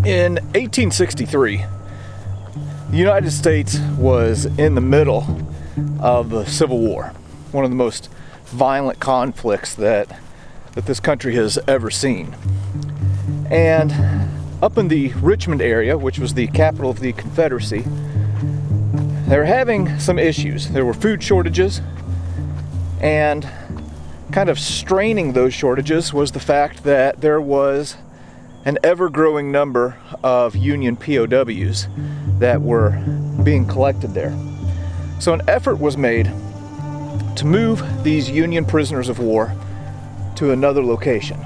In 1863, the United States was in the middle of the Civil War, one of the most violent conflicts that this country has ever seen. And up in the Richmond area, which was the capital of the Confederacy, they were having some issues. There were food shortages, and kind of straining those shortages was the fact that there was an ever-growing number of Union POWs that were being collected there. So an effort was made to move these Union prisoners of war to another location.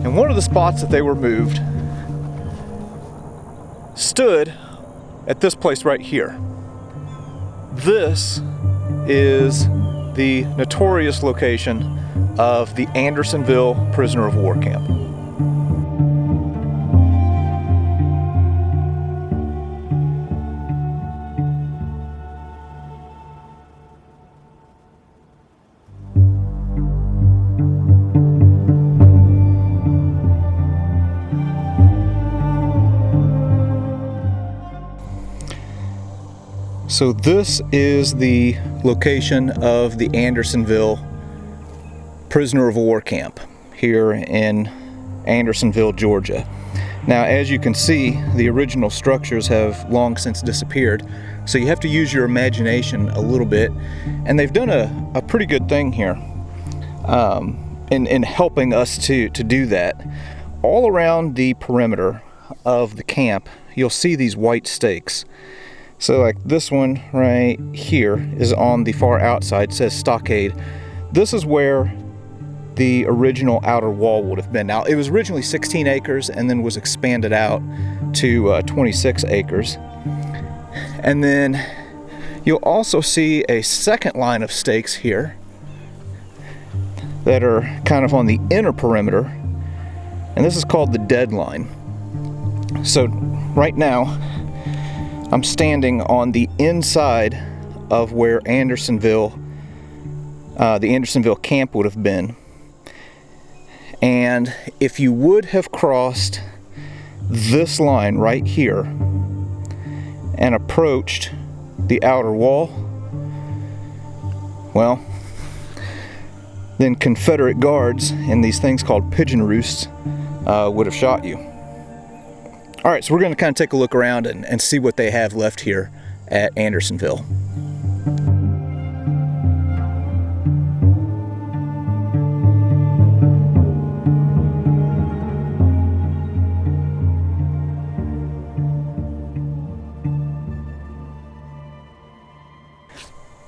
And one of the spots that they were moved stood at this place right here. This is the notorious location of the Andersonville prisoner of war camp. So this is the location of the Andersonville prisoner of war camp here in Andersonville, Georgia. Now, as you can see, the original structures have long since disappeared, so you have to use your imagination a little bit, and they've done a pretty good thing here in helping us to do that. All around the perimeter of the camp, you'll see these white stakes. So like this one right here is on the far outside, it says stockade. This is where the original outer wall would have been. Now, it was originally 16 acres and then was expanded out to 26 acres. And then you'll also see a second line of stakes here that are kind of on the inner perimeter, and this is called the dead line. So right now, I'm standing on the inside of where the Andersonville camp would have been. And if you would have crossed this line right here and approached the outer wall, well, then Confederate guards in these things called pigeon roosts would have shot you. All right, so we're going to kind of take a look around and see what they have left here at Andersonville.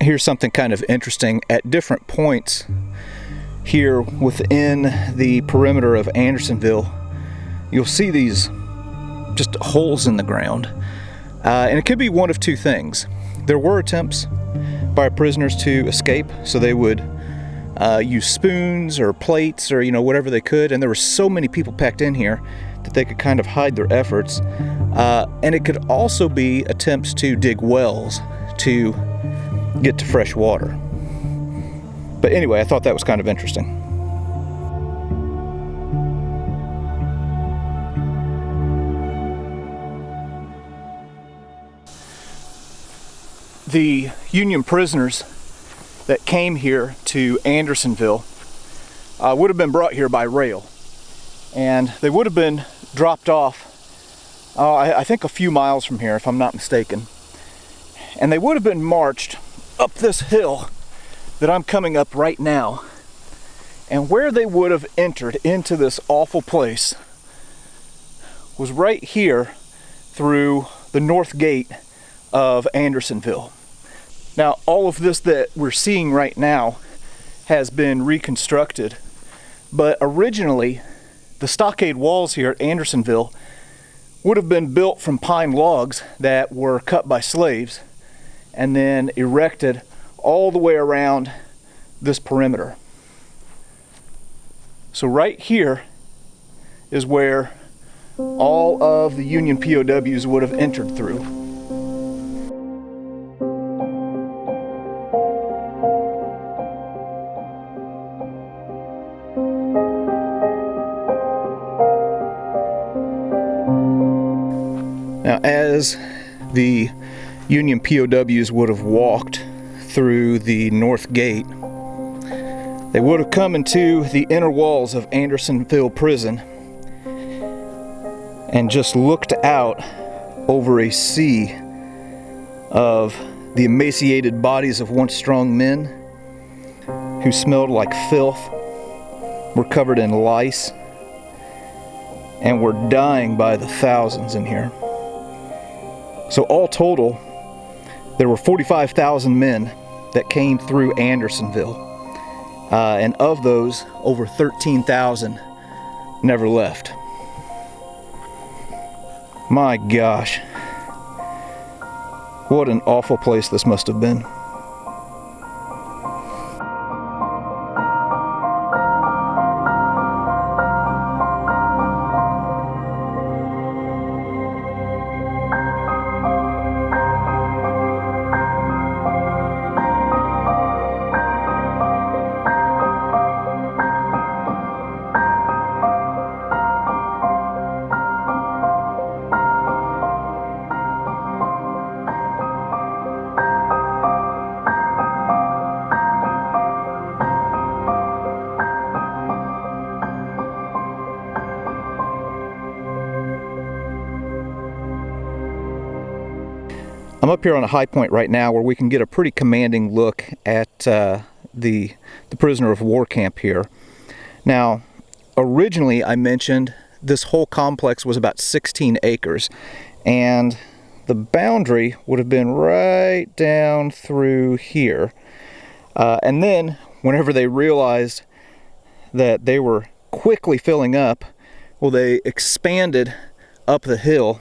Here's something kind of interesting. At different points here within the perimeter of Andersonville, you'll see these just holes in the ground, and it could be one of two things. There were attempts by prisoners to escape, so they would use spoons or plates or whatever they could, and there were so many people packed in here that they could kind of hide their efforts, and it could also be attempts to dig wells to get to fresh water. But anyway, I thought that was kind of interesting. The Union prisoners that came here to Andersonville would have been brought here by rail, and they would have been dropped off I think a few miles from here, if I'm not mistaken, and they would have been marched up this hill that I'm coming up right now, and where they would have entered into this awful place was right here through the north gate of Andersonville. Now, all of this that we're seeing right now has been reconstructed, but originally the stockade walls here at Andersonville would have been built from pine logs that were cut by slaves and then erected all the way around this perimeter. So right here is where all of the Union POWs would have entered through. the Union POWs would have walked through the north gate, they would have come into the inner walls of Andersonville prison and just looked out over a sea of the emaciated bodies of once strong men who smelled like filth, were covered in lice, and were dying by the thousands in here. So all total, there were 45,000 men that came through Andersonville, and of those, over 13,000 never left. My gosh, what an awful place this must have been. I'm up here on a high point right now where we can get a pretty commanding look at the prisoner of war camp here. Now, originally I mentioned this whole complex was about 16 acres, and the boundary would have been right down through here. And then, whenever they realized that they were quickly filling up, well, they expanded up the hill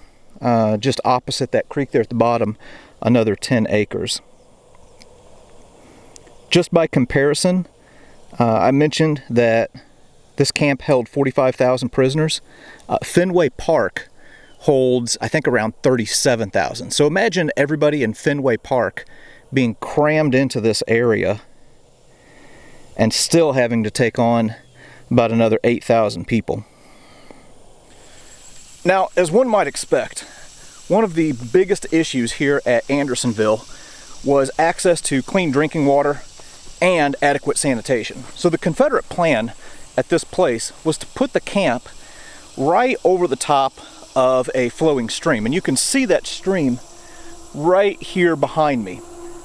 just opposite that creek there at the bottom, another 10 acres. Just by comparison, I mentioned that this camp held 45,000 prisoners. Fenway Park holds, I think, around 37,000. So imagine everybody in Fenway Park being crammed into this area and still having to take on about another 8,000 people. Now, as one might expect, one of the biggest issues here at Andersonville was access to clean drinking water and adequate sanitation. So the Confederate plan at this place was to put the camp right over the top of a flowing stream. And you can see that stream right here behind me.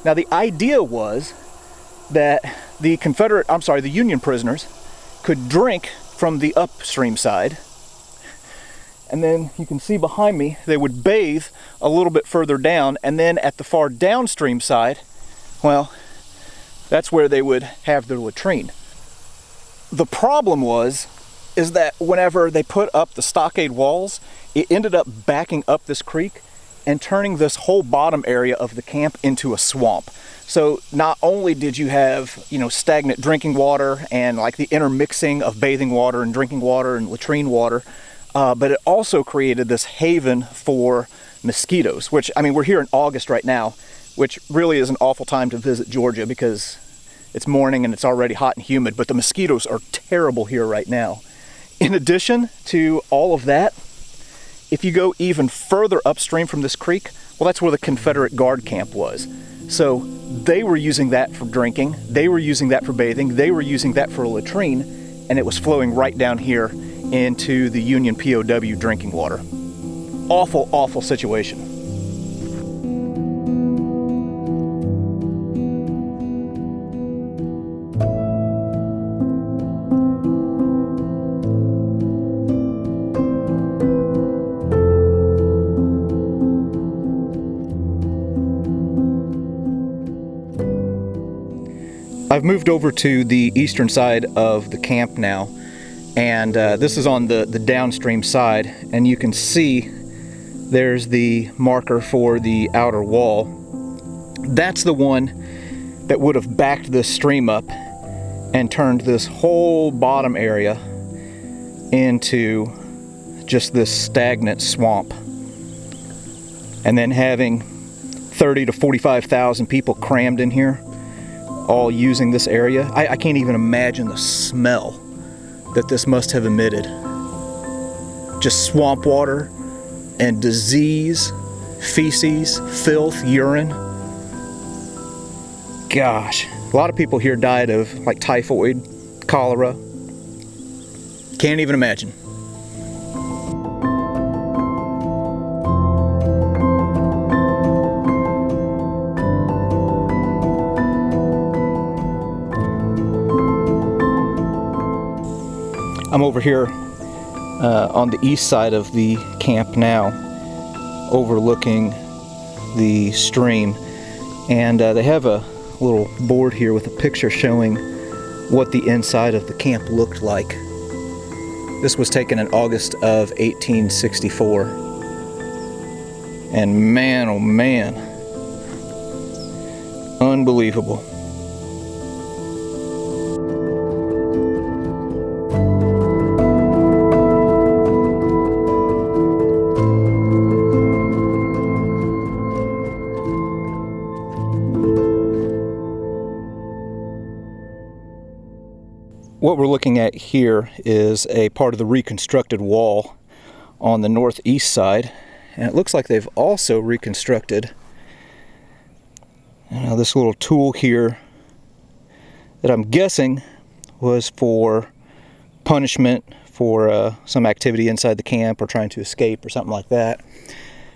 Now, the idea was that the Union prisoners could drink from the upstream side, and then you can see behind me they would bathe a little bit further down, and then at the far downstream side, well, that's where they would have their latrine. The problem is that whenever they put up the stockade walls, it ended up backing up this creek and turning this whole bottom area of the camp into a swamp. So not only did you have, stagnant drinking water and like the intermixing of bathing water and drinking water and latrine water, but it also created this haven for mosquitoes, which, we're here in August right now, which really is an awful time to visit Georgia because it's morning and it's already hot and humid, but the mosquitoes are terrible here right now. In addition to all of that, if you go even further upstream from this creek, well, that's where the Confederate guard camp was. So they were using that for drinking, they were using that for bathing, they were using that for a latrine, and it was flowing right down here into the Union POW drinking water. Awful, awful situation. I've moved over to the eastern side of the camp now, and this is on the downstream side, and you can see there's the marker for the outer wall. That's the one that would have backed this stream up and turned this whole bottom area into just this stagnant swamp. And then having 30 to 45,000 people crammed in here, all using this area. I can't even imagine the smell that this must have emitted. Just swamp water and disease feces, filth, urine. Gosh, a lot of people here died of like typhoid, cholera. Can't even imagine. I'm over here on the east side of the camp now, overlooking the stream, and they have a little board here with a picture showing what the inside of the camp looked like. This was taken in August of 1864, and man, oh man, unbelievable. What we're looking at here is a part of the reconstructed wall on the northeast side, and it looks like they've also reconstructed this little tool here that I'm guessing was for punishment for some activity inside the camp or trying to escape or something like that.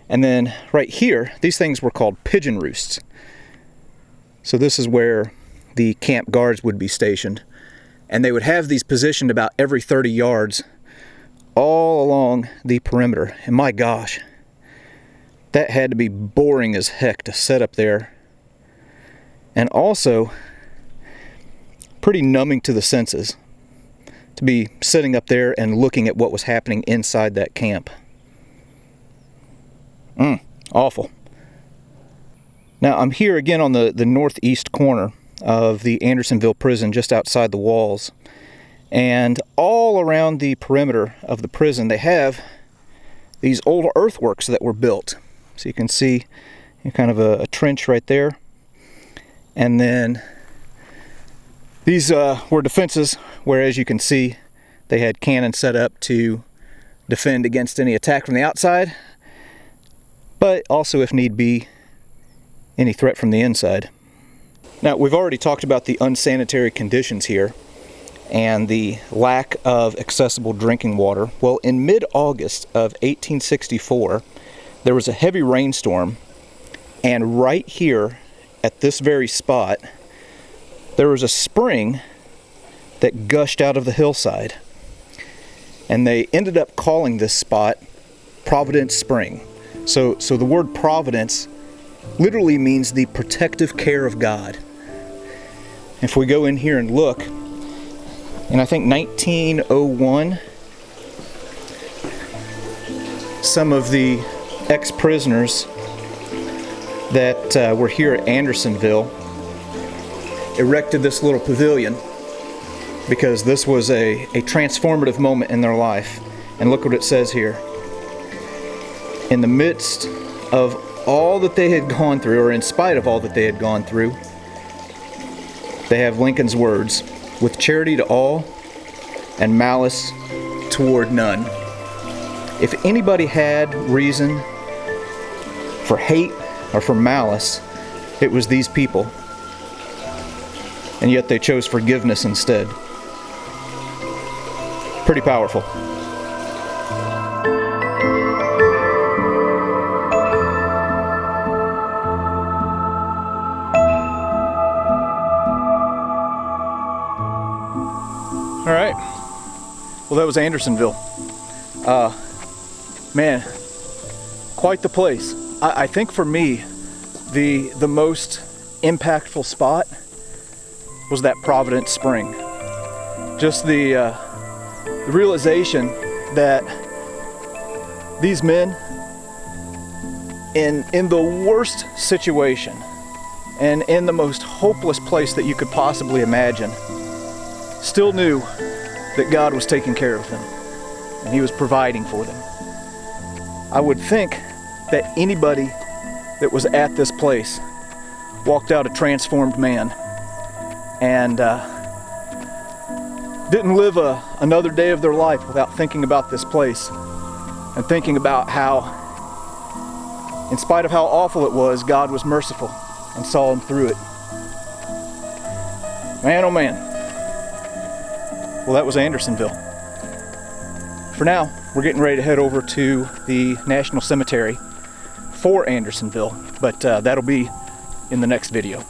And then right here, these things were called pigeon roosts. So this is where the camp guards would be stationed. And they would have these positioned about every 30 yards all along the perimeter. And my gosh, that had to be boring as heck to set up there. And also pretty numbing to the senses to be sitting up there and looking at what was happening inside that camp. Awful. Now I'm here again on the northeast corner of the Andersonville prison, just outside the walls, and all around the perimeter of the prison they have these old earthworks that were built. So you can see kind of a trench right there, and then these were defenses where, as you can see, they had cannons set up to defend against any attack from the outside, but also, if need be, any threat from the inside. Now, we've already talked about the unsanitary conditions here and the lack of accessible drinking water. Well, in mid-August of 1864, there was a heavy rainstorm, and right here at this very spot, there was a spring that gushed out of the hillside. And they ended up calling this spot Providence Spring. So the word Providence literally means the protective care of God. If we go in here and look, in I think 1901, some of the ex-prisoners that were here at Andersonville erected this little pavilion because this was a transformative moment in their life. And look what it says here. In the midst of all that they had gone through, or in spite of all that they had gone through, they have Lincoln's words, "With charity to all and malice toward none." If anybody had reason for hate or for malice, it was these people. And yet they chose forgiveness instead. Pretty powerful. All right, well, that was Andersonville. Man, quite the place. I think for me, the most impactful spot was that Providence Spring. Just the realization that these men, in the worst situation and in the most hopeless place that you could possibly imagine, still knew that God was taking care of them and He was providing for them. I would think that anybody that was at this place walked out a transformed man and didn't live another day of their life without thinking about this place and thinking about how in spite of how awful it was, God was merciful and saw him through it. Man, oh man. Well, that was Andersonville. For now, we're getting ready to head over to the National Cemetery for Andersonville, but that'll be in the next video.